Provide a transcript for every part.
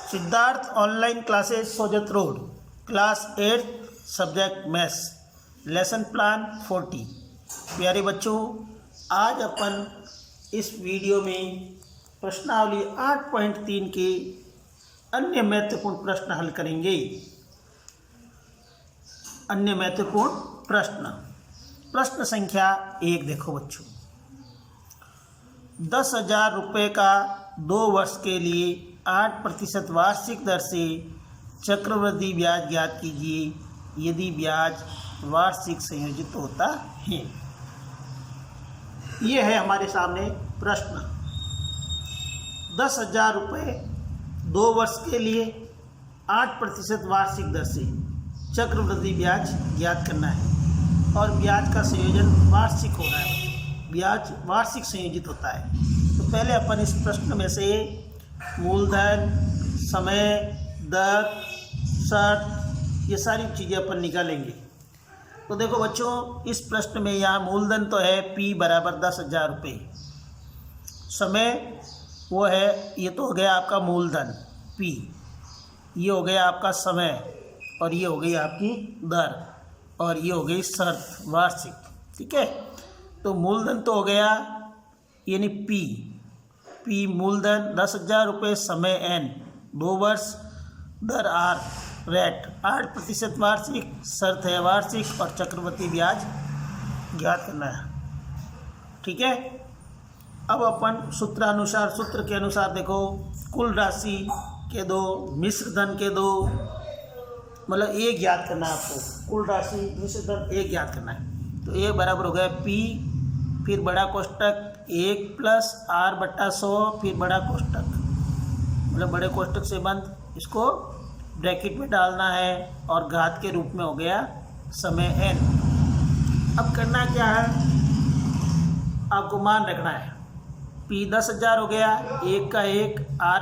Siddharth online classes Sojat road, class 8, subject maths, lesson plan 40। प्यारे बच्चों, आज अपन इस वीडियो में प्रश्नावली 8.3 के अन्य महत्वपूर्ण प्रश्न हल करेंगे। अन्य महत्वपूर्ण प्रश्न संख्या 1 देखो बच्चों। 10,000 रुपये का 2 वर्ष के लिए 8% वार्षिक दर से चक्रवृद्धि ब्याज ज्ञात कीजिए यदि ब्याज वार्षिक संयोजित होता है। ये है हमारे सामने प्रश्न। 10,000 रुपये 2 वर्ष के लिए 8% वार्षिक दर से चक्रवृद्धि ब्याज ज्ञात करना है और ब्याज का संयोजन वार्षिक हो रहा है। ब्याज वार्षिक संयोजित होता है। तो पहले अपन इस प्रश्न में से मूलधन, समय, दर, शर्त, ये सारी चीज़ें अपन निकालेंगे। तो देखो बच्चों, इस प्रश्न में यहाँ मूलधन तो है P बराबर 10,000 रुपये। समय वो है, ये तो हो गया आपका मूलधन P, ये हो गया आपका समय और ये हो गई आपकी दर और ये हो गई शर्त वार्षिक। ठीक है, तो मूलधन तो हो गया यानी P मूलधन 10,000 रुपये, समय N 2 वर्ष, दर R रेट 8% वार्षिक, शर्त है वार्षिक और चक्रवृद्धि ब्याज ज्ञात करना है। ठीक है, अब अपन सूत्र के अनुसार देखो, कुल राशि के दो, मिश्र धन के दो, मतलब एक ज्ञात करना है आपको। कुल राशि मिश्र धन एक ज्ञात करना है। तो एक बराबर हो गया P, फिर बड़ा कोष्टक 1 प्लस R/100, फिर बड़ा कोष्टक, मतलब बड़े कोष्टक से बंद, इसको ब्रैकेट में डालना है और घात के रूप में हो गया समय N। अब करना क्या है, आपको मान रखना है। P 10,000 हो गया, 1 का 1, R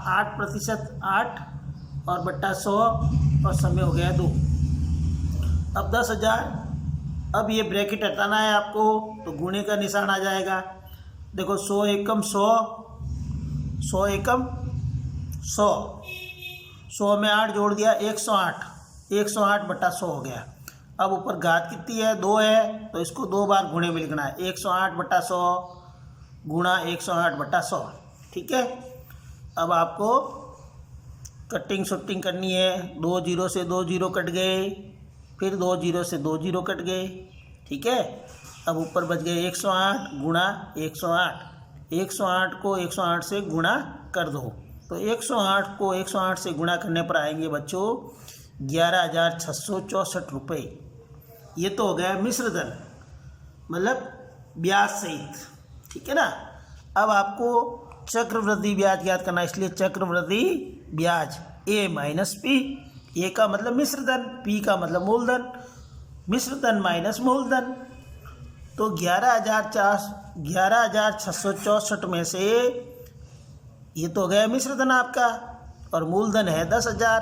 8% 8 और बट्टा 100 और समय हो गया 2। अब 10,000, अब ये ब्रैकेट हटाना है आपको, तो गुणे का निशान आ जाएगा। देखो 100 एकम 100, 100 एकम 100, 100 में 8 जोड़ दिया 108, 108 बटा 100 हो गया। अब ऊपर घात कितनी है, 2 है, तो इसको 2 बार गुणे में लिखना है। 108 बटा 100 गुणा 108 बटा 100। ठीक है, अब आपको कटिंग शुटिंग करनी है। 2 जीरो से 2 जीरो कट गए, फिर 2 जीरो से 2 जीरो कट गए। ठीक है, अब ऊपर बच गए 108 गुणा 108। 108 को 108 से गुणा कर दो, तो 108 को 108 से गुणा करने पर आएंगे बच्चों 11,664 रुपये। ये तो हो गया मिश्र धन, मतलब ब्याज सहित। ठीक है ना। अब आपको चक्रवृद्धि ब्याज ज्ञात करना है, इसलिए चक्रवृद्धि ब्याज A माइनस P। A का मतलब मिश्र धन, P का मतलब मूलधन, मिश्र धन माइनस मूलधन। तो 11,664 में से ये तो हो गया मिश्र धन आपका और मूलधन है 10,000।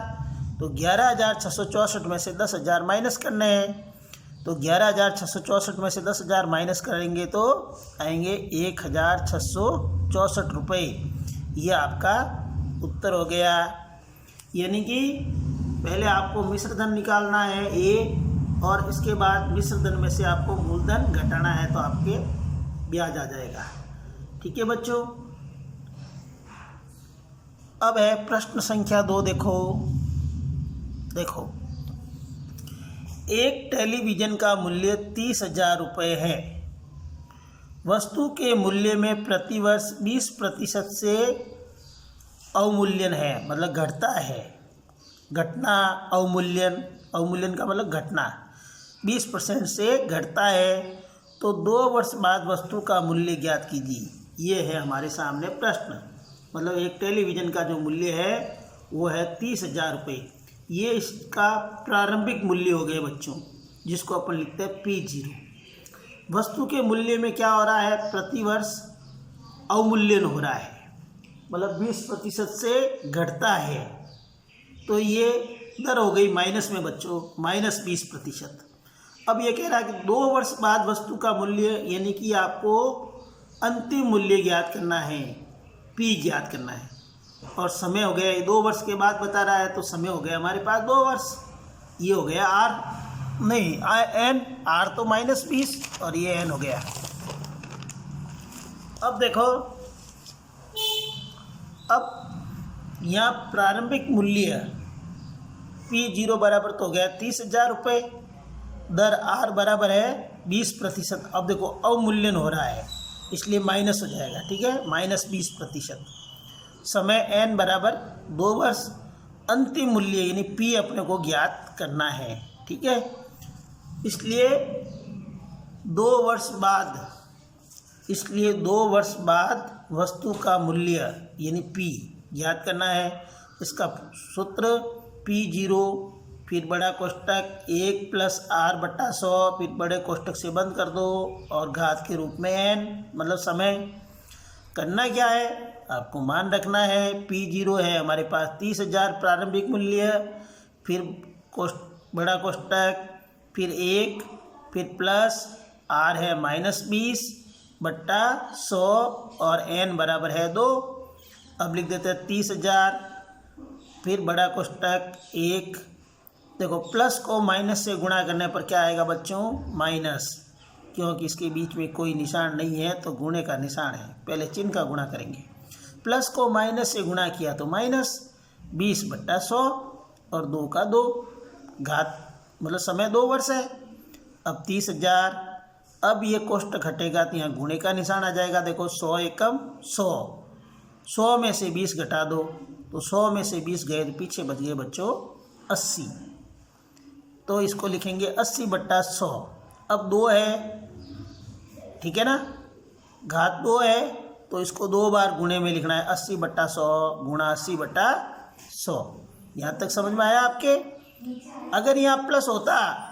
तो 11,664 में से 10,000 माइनस करने हैं। तो 11,664 में से 10,000 माइनस करेंगे तो आएंगे 1,664 रुपये। ये आपका उत्तर हो गया। यानी कि पहले आपको मिश्र धन निकालना है A, और इसके बाद मिश्र धन में से आपको मूलधन घटाना है, तो आपके ब्याज आ जाएगा। ठीक है बच्चों। अब है प्रश्न संख्या 2। देखो, एक टेलीविज़न का मूल्य 30,000 रुपये है। वस्तु के मूल्य में प्रतिवर्ष 20% से अवमूल्यन है, मतलब घटता है। घटना, अवमूल्यन का मतलब घटना, 20% से घटता है। तो 2 वर्ष बाद वस्तु का मूल्य ज्ञात कीजिए। ये है हमारे सामने प्रश्न। मतलब एक टेलीविज़न का जो मूल्य है वो है 30,000 रुपये। ये इसका प्रारंभिक मूल्य हो गए बच्चों, जिसको अपन लिखते हैं P0। वस्तु के मूल्य में क्या हो रहा है, प्रतिवर्ष अवमूल्यन हो रहा है, मतलब 20% से घटता है। तो ये दर हो गई माइनस में बच्चों, माइनस 20%। अब ये कह रहा है कि 2 वर्ष बाद वस्तु का मूल्य, यानी कि आपको अंतिम मूल्य ज्ञात करना है, P ज्ञात करना है। और समय हो गया, ये 2 वर्ष के बाद बता रहा है, तो समय हो गया हमारे पास 2 वर्ष। ये हो गया आर, नहीं एन, आर तो -20 और ये एन हो गया। अब देखो, अब यहाँ प्रारंभिक मूल्य P0 बराबर तो हो गया 30,000 रुपये, दर आर बराबर है 20%। अब देखो अवमूल्यन हो रहा है इसलिए माइनस हो जाएगा, ठीक है, -20%। समय n बराबर 2 वर्ष, अंतिम मूल्य यानी P अपने को ज्ञात करना है, ठीक है। इसलिए 2 वर्ष बाद वस्तु का मूल्य यानी P ज्ञात करना है। इसका सूत्र P0 फिर बड़ा कोष्टक 1 + R/100, फिर बड़े कोष्टक से बंद कर दो और घात के रूप में n, मतलब समय। करना क्या है, आपको मान रखना है P0 है हमारे पास 30,000 प्रारंभिक मूल्य, फिर बड़ा कोष्टक, फिर 1, फिर प्लस R है -20/100 और n बराबर है 2। अब लिख देते हैं 30,000, फिर बड़ा कोष्टक 1। देखो प्लस को माइनस से गुणा करने पर क्या आएगा बच्चों, माइनस, क्योंकि इसके बीच में कोई निशान नहीं है तो गुणे का निशान है, पहले चिन्ह का गुणा करेंगे। प्लस को माइनस से गुणा किया तो -20/100 और 2 का 2, घात मतलब समय 2 वर्ष है। अब 30,000, अब ये कोष्टक हटेगा तो यहाँ गुणे का निशान आ जाएगा। देखो 100 एकम 100, 100 में से 20 घटा दो तो 100 में से 20 गए तो पीछे बच गए बच्चों 80, तो इसको लिखेंगे 80/100। अब 2 है, ठीक है ना, घात 2 है तो इसको 2 बार गुणे में लिखना है, 80/100 गुणा 80/100। यहाँ तक समझ में आया आपके। अगर यहाँ प्लस होता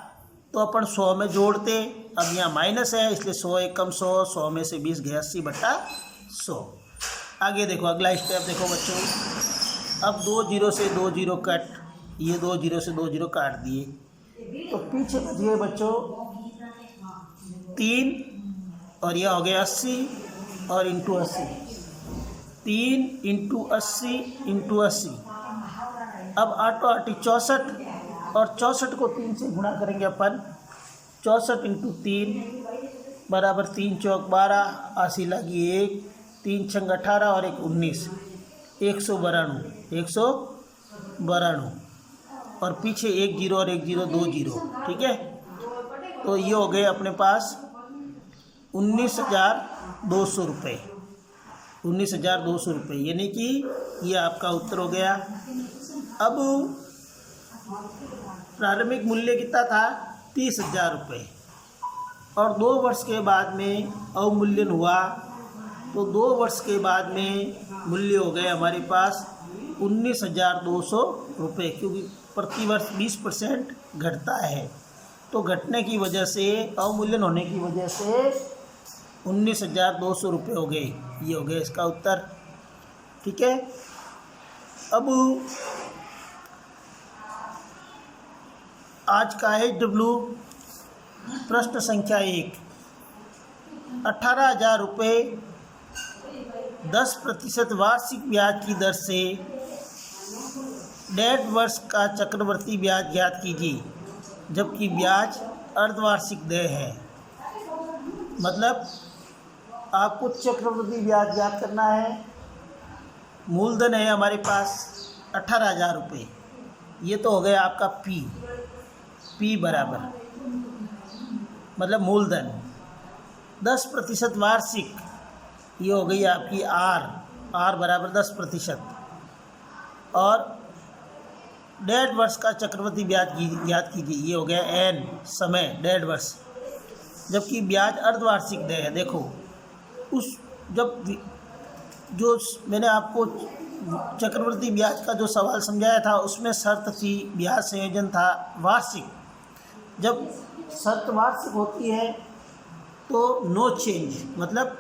तो अपन 100 में जोड़ते, अब यहाँ माइनस है इसलिए 100 एकम 100, 100 में से 20 गए 80/100। आगे देखो अगला स्टेप देखो बच्चों, अब 2 0 से 2 0 कट, ये 2 0 से 2 0 काट दिए तो पीछे बच गए बच्चों 3 और यह हो गया 80 और इंटू 80, 3 × 80 × 80। अब 8 8 64 और 64 को 3 से गुणा करेंगे अपन, 64 × 3 बराबर 3 चौक 12, 80 लगी 1, 3 छंग 18 और 1 19, 192 और पीछे 1 0 और 1 0 2 0, ठीक है। तो ये हो गए अपने पास 19,200 रुपये, 19,200 रुपये, यानी कि ये आपका उत्तर हो गया। अब प्रारंभिक मूल्य कितना था, 30,000 रुपये, और 2 वर्ष के बाद में अवमूल्यन हुआ तो 2 वर्ष के बाद में मूल्य हो गए हमारे पास 19,200 रुपये, क्योंकि प्रतिवर्ष 20% घटता है, तो घटने की वजह से, अवमूल्यन होने की वजह से 19,200 रुपये हो गए। ये हो गया इसका उत्तर, ठीक है। अब आज का HW प्रश्न संख्या 1, 18,000 रुपये 10% वार्षिक ब्याज की दर से 1.5 वर्ष का चक्रवर्ती ब्याज ज्ञात कीजिए, जबकि ब्याज अर्धवार्षिक देय है। मतलब आपको चक्रवृद्धि ब्याज ज्ञात करना है। मूलधन है हमारे पास 18,000 रुपये, ये तो हो गया आपका P बराबर, मतलब मूलधन। 10% वार्षिक, ये हो गई आपकी R बराबर 10%, और 1.5 वर्ष का चक्रवृद्धि ब्याज याद कीजिए, ये हो गया N समय 1.5 वर्ष, जबकि ब्याज अर्धवार्षिक देय है। देखो जो मैंने आपको चक्रवृद्धि ब्याज का जो सवाल समझाया था उसमें शर्त थी, ब्याज संयोजन था वार्षिक। जब शर्त वार्षिक होती है तो नो चेंज, मतलब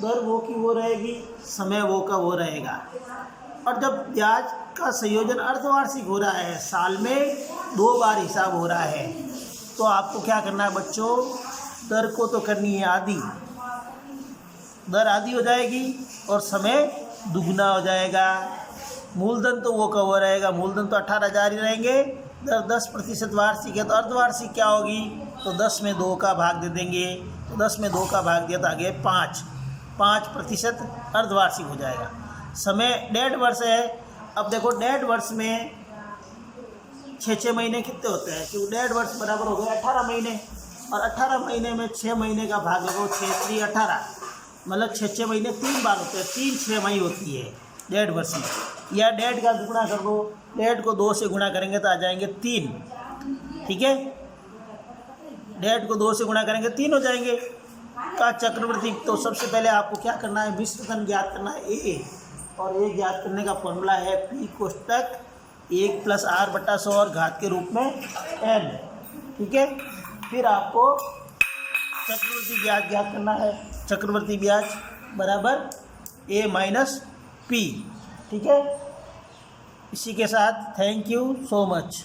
दर वो की वो रहेगी, समय वो का वो रहेगा। और जब ब्याज का संयोजन अर्धवार्षिक हो रहा है, साल में 2 बार हिसाब हो रहा है, तो आपको क्या करना है बच्चों, दर को तो करनी है आधी, दर आधी हो जाएगी और समय दुगना हो जाएगा। मूलधन तो वो कवर रहेगा, मूलधन तो 18,000 ही रहेंगे। 10% वार्षिक है तो अर्धवार्षिक क्या होगी, तो 10 में 2 का भाग दे देंगे, तो 10 में 2 का भाग दिया तो आगे 5% अर्धवार्षिक हो जाएगा। समय 1.5 वर्ष है। अब देखो 1.5 वर्ष में 6 महीने कितने होते हैं, क्योंकि 1.5 वर्ष बराबर हो गए 18 महीने, और 18 महीने में 6 महीने का भाग लगाओ, 6 × 18 मतलब 6 महीने 3 बार होते हैं, 3 6माही होती है 1.5 वर्ष में। या 1.5 का गुणा कर दो, 1.5 को 2 से गुणा करेंगे तो आ जाएंगे 3, ठीक है। 1.5 को 2 से गुणा करेंगे 3 हो जाएंगे का चक्रवृद्धि। तो सबसे पहले आपको क्या करना है, मिश्रधन ज्ञात करना है ए, और ए ज्ञात करने का फॉर्मूला है P कोष्टक 1 + R/100 और घात के रूप में n, ठीक है। फिर आपको चक्रवृद्धि ब्याज ज्ञात करना है, चक्रवृद्धि ब्याज बराबर A - P, ठीक है। इसी के साथ थैंक यू सो मच।